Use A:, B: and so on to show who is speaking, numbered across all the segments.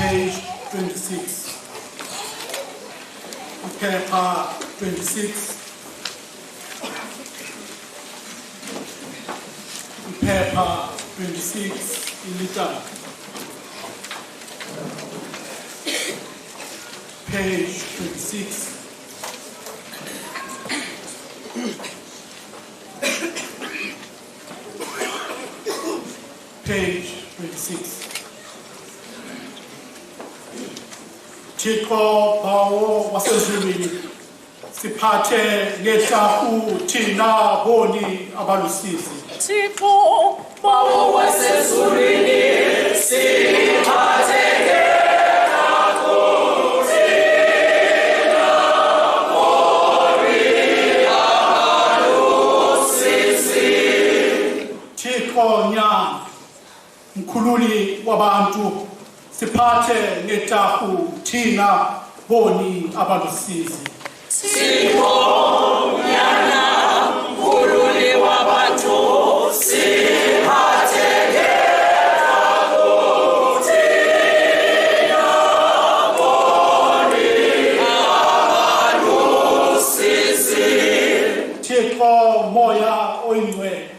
A: page 26. Paper 26. Paper 26. Ilita. Page 26. Page 26. Thixo bawo wasezulwini siphathe ngehlahu thina boni abalusizi.
B: Thixo bawo wasezulwini siphathe ngehlahu thina boni abalusizi.
A: Thixo nyanga mkhululi wabantu siphathe ngehlahu thina boni abalusizi.
B: Thixo nyanga mkhululi wabantu siphathe ngehlahu thina boni abalusizi.
A: Thixo moya oyingcwele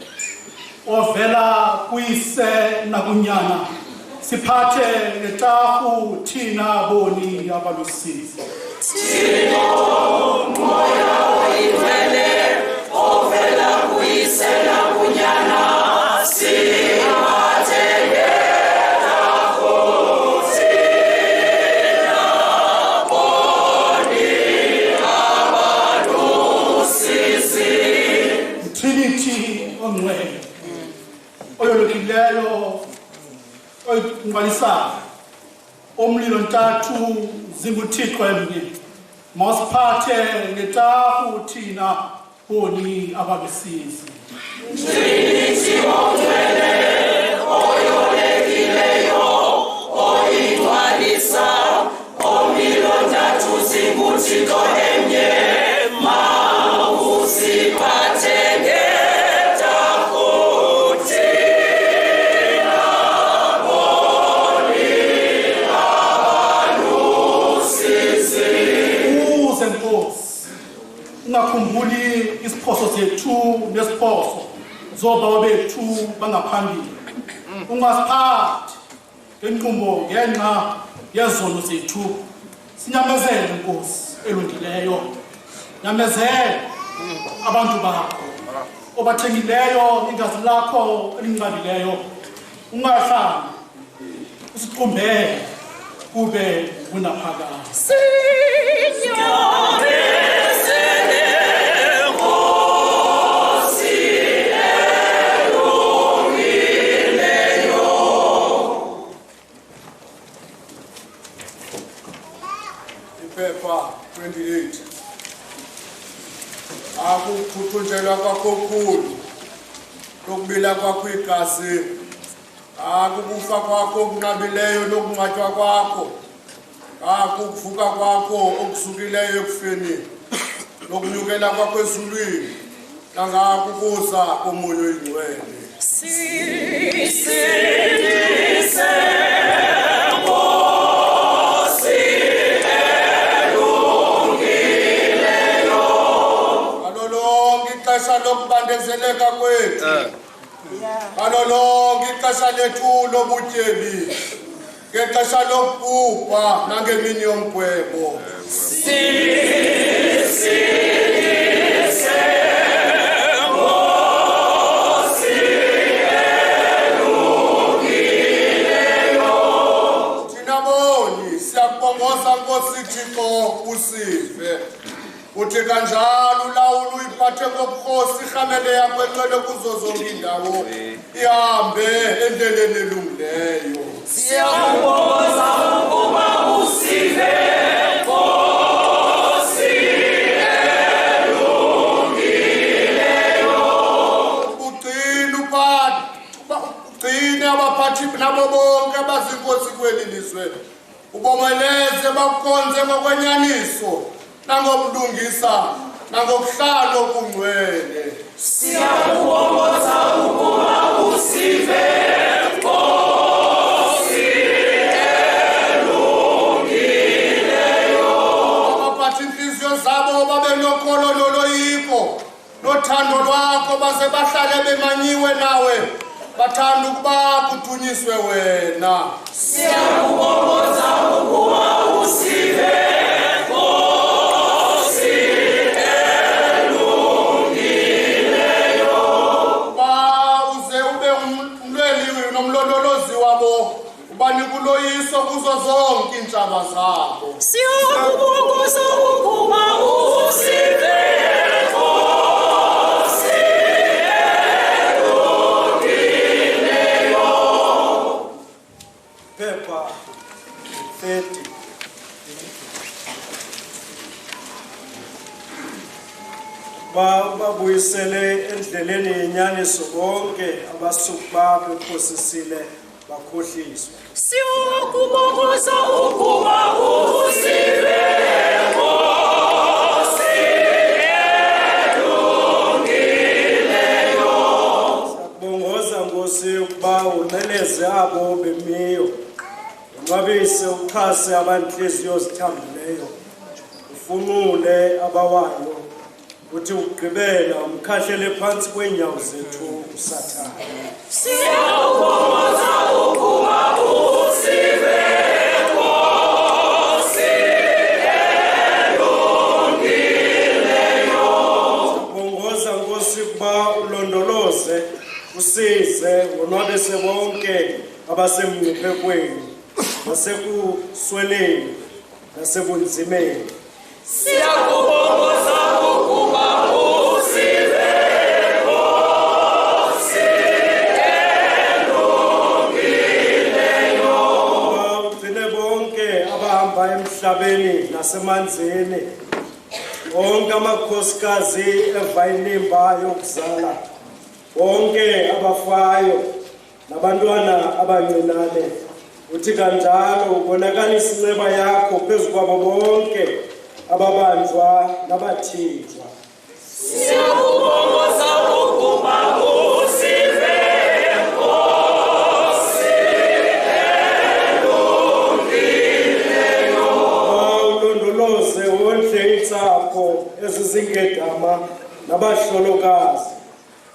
A: ovela kuyise nakunyana siphathe ngehlahu thina boni abalusizi.
B: Thixo moya oyingcwele ovela kuyise nakunyana siphathe ngehlahu thina boni abalusizi.
A: Trinity ongcwele oyolukileyo oyingcwalisayo omlilo ntathu zinguThixo emnye masiphathe ngehlahu thina boni abalusizi.
B: Trinity ongcwele oyolekileyo oyingcwalisa omlilo ntathu zinguThixo emnye mawusiphathe ngehlahu thina boni abalusizi.
A: Uze Nkosi ungakhumbuli isiphoso zethu nesiphoso zobaba bethu bangaphambili. Ungasiphathi ngenqubo ngenxa yezono zethu. Sinyamezele Nkosi elungileyo. Nyamezele abantu bakho obathengileyo igazi lakho elinqabileyo. Ungahlali usiqumbele kube kunaphakade.
B: Sinyamezele Nkosi elungileyo.
C: Iphepha 28. Akukhuthunjelwa kwakho okukhulu lokubila kwakho igazi, akukufa kwakho okunqabileyo nokungcwatywa kwakho, akukuvuka kwakho okusukileyo ekufeni nokunyukela kwakho ezulwini nangakukuza komoya oyingcwele.
B: Sisindise
C: ixesha lokubandezeleka kwethu, ngalo lonke ixesha lethu lobutyebi, ngexesha lokubhubha nangemini yomgwebo.
B: Sisindise Nkosi elungileyo.
C: Thina boni siyakubongoza Nkosi Thixo usive. Uthi kanjalo ulawulo uyiphathe ngobukhosi irhamele yakho ecwele kuzo zonke iindawo ihambe endleleni elungileyo.
B: Siyakubongoza ukuba usive Nkosi elungileyo.
C: Ugcine abaphathi nabo bonke abazinkosi kweli lizwe. Ubomeleze bakukhonze ngokwenyaniso nangobulungisa nangokuhlala okungcwele.
B: Siyakubongoza ukuba usive Nkosi elungileyo.
C: ngothando lwakho baze bahlale bemanyiwe nawe bathanda ukuba kudunyiswe wena.
B: Siyakubongoza ukuba usive Nkosi elungileyo.
C: Ba uze ube umlweli nomlondolozi wabo ubanike uloyiso kuzo zonke iintshaba zabo.
B: Siyakubongoza ukuba usive Nkosi elungileyo.
D: Phepha 30. Babuyisele endleleni yenyaniso bonke abasuka bephosisile bakhohliswa.
B: Siyakubongoza ukuba usive Nkosi elungileyo.
D: Siyabongoza Nkosi ukuba uneleze abo bemiyo, unwabise uxhase abanhliziyo zithambileyo, ufunule abawayo, uthi ugqibela umkhahlele phansi kweenyawo zethu uSathane.
B: Siyakubongoza ukuba usive Nkosi elungileyo.
D: Bongoza Nkosi ukuba ulondoloze, usize, unwabise bonke abasemngciphekweni, nasekusweleni, nasebunzimeni.
B: Siyakubongoza ukuba usive Nkosi elungileyo.
D: Ugcine bonke abahamba emhlabeni nasemanzini, bonke amakhosikazi evayinimba yokuzala, bonke abafayo nabantwana abancinane, uthi kanjalo ubonakalisa inceba yakho phezu kwabo bonke ababanjwa nabathinjwa.
B: Siyakubongoza ukuba usive Nkosi elungileyo.
D: Ulondoloze wondle intsapho ezizingedama nabahlolokazi,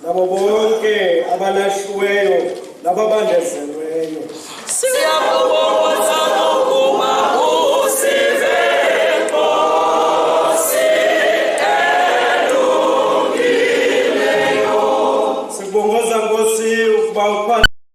D: nabo bonke abalahliweyo nababandezelweyo.
B: Siyakubongoza